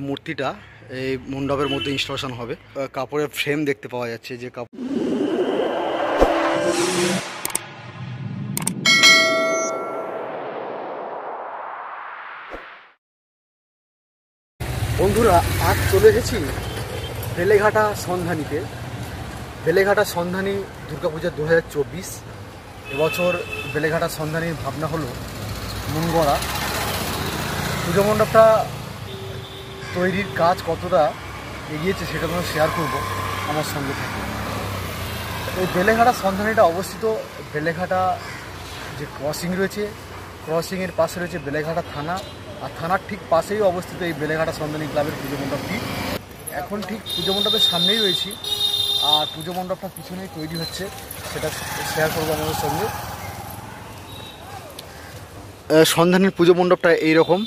মূর্তিটা এই মণ্ডপের মধ্যে ইনস্টলেশন হবে। কাপড়ের ফ্রেম দেখতে পাওয়া যাচ্ছে, যে কাপড় বন্ধুরা আজ চলে এসেছি বেলেঘাটা সন্ধানীতে। বেলেঘাটা সন্ধানী দুর্গাপূজা 2024। এবছর বেলেঘাটা সন্ধানীর ভাবনা হলো মন গড়া। পুজো মণ্ডপটা তৈরির কাজ কতটা এগিয়েছে সেটা আমি শেয়ার করব আমার সঙ্গে থেকে। এই বেলেঘাটা সন্ধানীটা অবস্থিত বেলেঘাটা যে ক্রসিং রয়েছে, ক্রসিংয়ের পাশে রয়েছে বেলেঘাটা থানা, আর থানার ঠিক পাশেই অবস্থিত এই বেলেঘাটা সন্ধানী ক্লাবের পুজো মণ্ডপটি। এখন ঠিক পুজো মণ্ডপের সামনেই রয়েছি, আর পুজো মণ্ডপটা পিছনেই তৈরি হচ্ছে, সেটা শেয়ার করবো আমাদের সঙ্গে। সন্ধানের পুজো মণ্ডপটা এইরকম,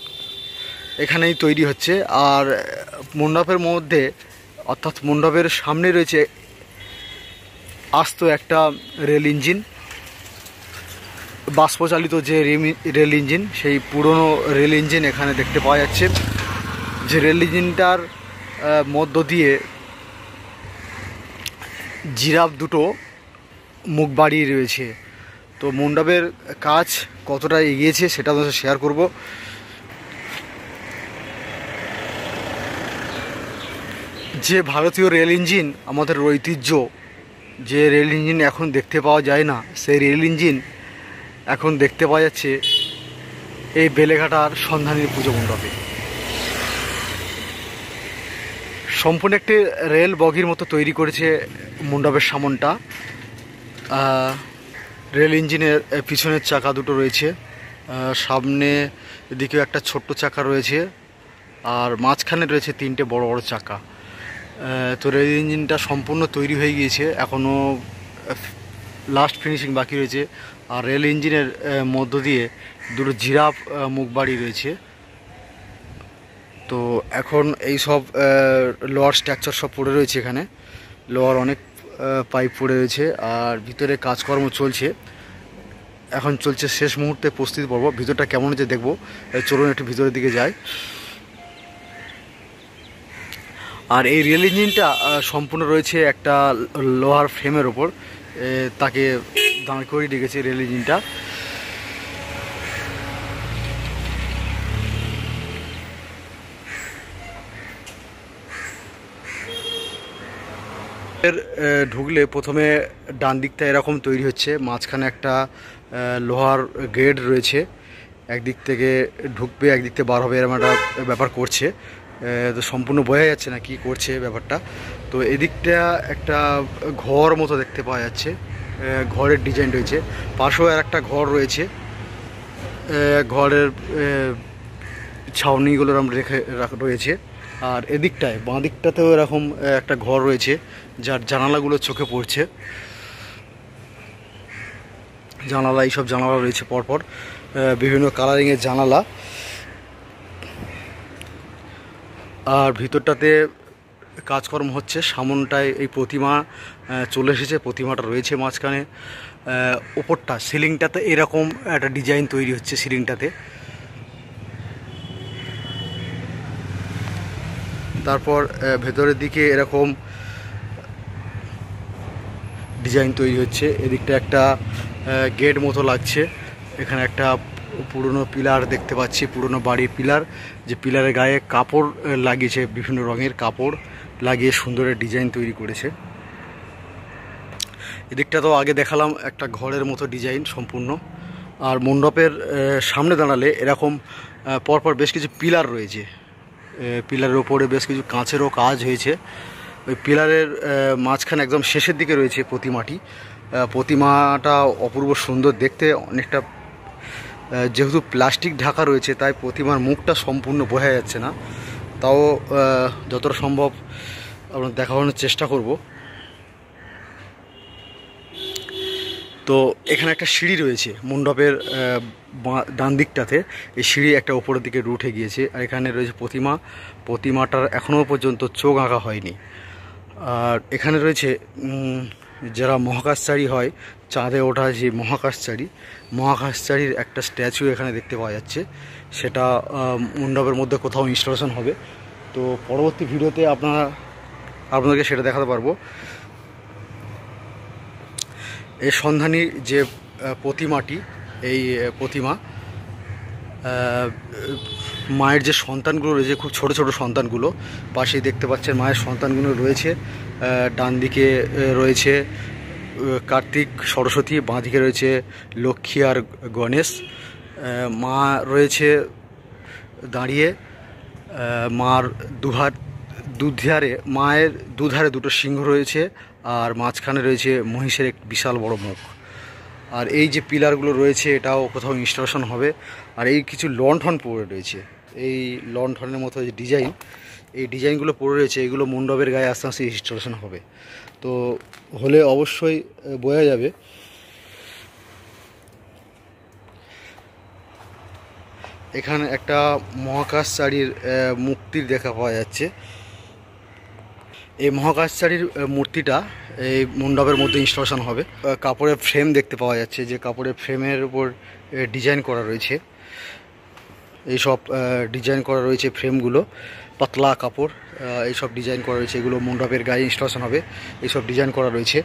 এখানেই তৈরি হচ্ছে। আর মণ্ডপের মধ্যে অর্থাৎ মণ্ডপের সামনে রয়েছে আস্ত একটা রেল ইঞ্জিন, বাষ্পচালিত যে রেল ইঞ্জিন, সেই পুরনো রেল ইঞ্জিন এখানে দেখতে পাওয়া যাচ্ছে। যে রেল ইঞ্জিনটার মধ্য দিয়ে জিরাফ দুটো মুখ বাড়িয়ে রয়েছে। তো মণ্ডপের কাজ কতটা এগিয়েছে সেটা আমরা শেয়ার করব। যে ভারতীয় রেল ইঞ্জিন, আমাদের ঐতিহ্য, যে রেল ইঞ্জিন এখন দেখতে পাওয়া যায় না, সেই রেল ইঞ্জিন এখন দেখতে পাওয়া যাচ্ছে এই বেলেঘাটার সন্ধানীর পুজো মণ্ডপে। সম্পূর্ণ একটি রেল বগির মতো তৈরি করেছে মণ্ডপের সামনটা। রেল ইঞ্জিনের পিছনের চাকা দুটো রয়েছে, সামনে দিকেও একটা ছোট্ট চাকা রয়েছে, আর মাঝখানে রয়েছে তিনটে বড় বড় চাকা। তো রেল ইঞ্জিনটা সম্পূর্ণ তৈরি হয়ে গিয়েছে, এখনও লাস্ট ফিনিশিং বাকি রয়েছে। আর রেল ইঞ্জিনের মধ্য দিয়ে দুটো জিরাফ মুখ বাড়ি রয়েছে। তো এখন এই সব লোহার স্ট্রাকচার সব পড়ে রয়েছে, এখানে লোহার অনেক পাইপ পড়ে রয়েছে, আর ভিতরে কাজকর্ম চলছে। এখন চলছে শেষ মুহূর্তে প্রস্তুতি পর্ব। ভিতরটা কেমন হচ্ছে দেখবো, চলুন একটু ভিতরের দিকে যাই। আর এই রেল ইঞ্জিনটা সম্পূর্ণ রয়েছে একটা লোহার ফ্রেমের ওপর, তাকে দাঁড় করিয়ে রেখেছে রেল ইঞ্জিনটা। ঢুকলে প্রথমে ডান দিকটা এরকম তৈরি হচ্ছে, মাঝখানে একটা লোহার গেট রয়েছে, একদিক থেকে ঢুকবে একদিক থেকে বার হবে, এরকম একটা ব্যাপার করছে। তো সম্পূর্ণ বোঝা যাচ্ছে না কি করছে ব্যাপারটা। তো এদিকটা একটা ঘর মতো দেখতে পাওয়া যাচ্ছে, ঘরের ডিজাইন রয়েছে, পাশেও আর একটা ঘর রয়েছে। ঘরের ছাউনিগুলো এরকম রেখে রয়েছে। আর এদিকটায় বাঁ দিকটাতেও এরকম একটা ঘর রয়েছে, যার জানালাগুলো চোখে পড়ছে। জানালা, এইসব জানালা রয়েছে পরপর, বিভিন্ন কালারিংয়ের জানালা। আর ভিতরটাতে কাজকর্ম হচ্ছে, সামনটায় এই প্রতিমা চলে এসেছে, প্রতিমাটা রয়েছে মাঝখানে। ওপরটা সিলিংটাতে এরকম একটা ডিজাইন তৈরি হচ্ছে সিলিংটাতে। তারপর ভেতরের দিকে এরকম ডিজাইন তৈরি হচ্ছে। এদিকটা একটা গেট মতো লাগছে, এখানে একটা পুরনো পিলার দেখতে পাচ্ছি, পুরনো বাড়ির পিলার, যে পিলারের গায়ে কাপড় লাগিয়েছে, বিভিন্ন রঙের কাপড় লাগিয়ে সুন্দর ডিজাইন তৈরি করেছে। এদিকটা তো আগে দেখালাম একটা ঘরের মতো ডিজাইন সম্পূর্ণ। আর মণ্ডপের সামনে দাঁড়ালে এরকম পরপর বেশ কিছু পিলার রয়েছে, পিলারের ওপরে বেশ কিছু কাঁচেরও কাজ হয়েছে। ওই পিলারের মাঝখানে একদম শেষের দিকে রয়েছে প্রতিমাটি। প্রতিমাটা অপূর্ব সুন্দর দেখতে, অনেকটা যেহেতু প্লাস্টিক ঢাকা রয়েছে তাই প্রতিমার মুখটা সম্পূর্ণ বোঝা যাচ্ছে না, তাও যতটা সম্ভব আমরা দেখানোর চেষ্টা করব। তো এখানে একটা সিঁড়ি রয়েছে মণ্ডপের ডান দিকটাতে, এই সিঁড়ি একটা ওপরের দিকে উঠে গিয়েছে। আর এখানে রয়েছে প্রতিমা, প্রতিমাটার এখনও পর্যন্ত চোখ আঁকা হয়নি। আর এখানে রয়েছে যারা মহাকাশচারী হয়, চাঁদে ওঠা যে মহাকাশচারীর একটা স্ট্যাচু এখানে দেখতে পাওয়া যাচ্ছে। সেটা মণ্ডপের মধ্যে কোথাও ইনস্টলেশন হবে। তো পরবর্তী ভিডিওতে আপনাদেরকে সেটা দেখাতে পারবো। এই সন্ধানী যে প্রতিমাটি, এই প্রতিমা মায়ের যে সন্তানগুলো রয়েছে, খুব ছোট ছোট সন্তানগুলো, পাশেই দেখতে পাচ্ছেন মায়ের সন্তানগুলো রয়েছে। ডান দিকে রয়েছে কার্তিক, সরস্বতী, বাঁ দিকে রয়েছে লক্ষ্মী আর গণেশ। মা রয়েছে দাঁড়িয়ে, মার মায়ের দুধারে দুটো সিংহ রয়েছে, আর মাঝখানে রয়েছে মহিষের এক বিশাল বড় মুখ। আর এই যে পিলারগুলো রয়েছে এটাও কোথাও ইনস্টলেশন হবে। আর এই কিছু লণ্ঠন পড়ে রয়েছে, এই লণ্ঠনের মতো যে ডিজাইন, এই ডিজাইনগুলো পড়ে রয়েছে, এগুলো মণ্ডপের গায়ে আস্তে আস্তে ইনস্টলেশন হবে। তো হলে অবশ্যই বোঝা যাবে। এখানে একটা মহাকাশচারীর মূর্তির দেখা পাওয়া যাচ্ছে। এই মহাকাশচারীর মূর্তিটা এই মণ্ডপের মধ্যে ইনস্টলেশন হবে। কাপড়ের ফ্রেম দেখতে পাওয়া যাচ্ছে, যে কাপড়ের ফ্রেমের উপর ডিজাইন করা রয়েছে। এইসব ডিজাইন করা রয়েছে ফ্রেমগুলো, পাতলা কাপড়, এইসব ডিজাইন করা রয়েছে, এগুলো মণ্ডপের গায়ে ইনস্টলেশন হবে, এইসব ডিজাইন করা রয়েছে।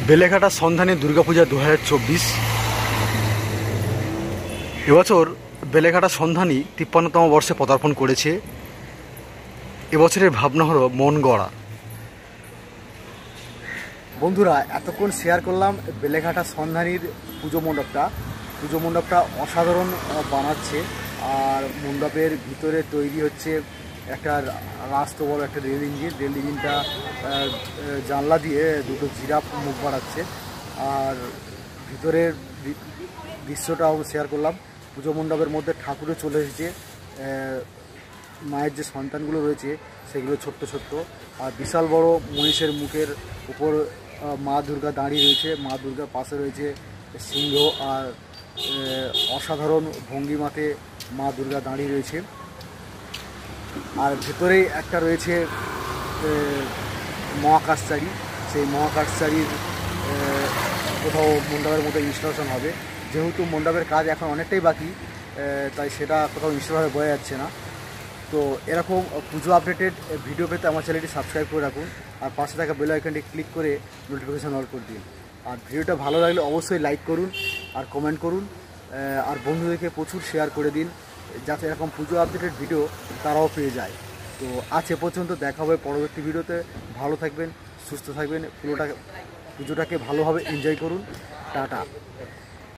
বেলেঘাটা সন্ধানী দুর্গাপূজা 2024। এবছর বেলেঘাটা সন্ধানী 53তম বর্ষে পদার্পণ করেছে। এবছরের ভাবনা হলো মন গড়া। বন্ধুরা, এতক্ষণ শেয়ার করলাম বেলেঘাটা সন্ধানীর পুজো মণ্ডপটা অসাধারণ বানাচ্ছে। আর মণ্ডপের ভিতরে তৈরি হচ্ছে একটা রাস্ত বড় একটা রেল ইঞ্জিনটা জানলা দিয়ে দুটো জিরাফ মুখ বাড়াচ্ছে। আর ভিতরের দৃশ্যটাও শেয়ার করলাম। পুজো মণ্ডপের মধ্যে ঠাকুরও চলে এসেছে। মায়ের যে সন্তানগুলো রয়েছে সেগুলো ছোট্ট ছোট্ট, আর বিশাল বড় মহিষের মুখের উপর মা দুর্গা দাঁড়িয়ে রয়েছে। মা দুর্গার পাশে রয়েছে সিংহ, আর অসাধারণ ভঙ্গিমাতে মা দুর্গা দাঁড়িয়ে রয়েছে। আর ভেতরেই একটা রয়েছে মহাকাশচারী। সেই মহাকাশচারীর কোথাও মণ্ডপের মধ্যে ইনস্টলেশন হবে। যেহেতু মণ্ডপের কাজ এখন অনেকটাই বাকি, তাই সেটা কোথাও ইনস্টল বোঝা যাচ্ছে না। তো এরকম পুজো আপডেটেড ভিডিও পেতে আমার চ্যানেলটি সাবস্ক্রাইব করে রাখুন, আর পাশে থাকা বেল আইকনটি ক্লিক করে নোটিফিকেশান অল করে দিন। আর ভিডিওটা ভালো লাগলে অবশ্যই লাইক করুন আর কমেন্ট করুন, আর বন্ধুদেরকে প্রচুর শেয়ার করে দিন, যাতে এরকম পুজো আপডেটেড ভিডিও তারাও পেয়ে যায়। তো আজ এ পর্যন্ত, দেখা হবে পরবর্তী ভিডিওতে। ভালো থাকবেন, সুস্থ থাকবেন, পুজোটাকে ভালোভাবে এনজয় করুন। টাটা।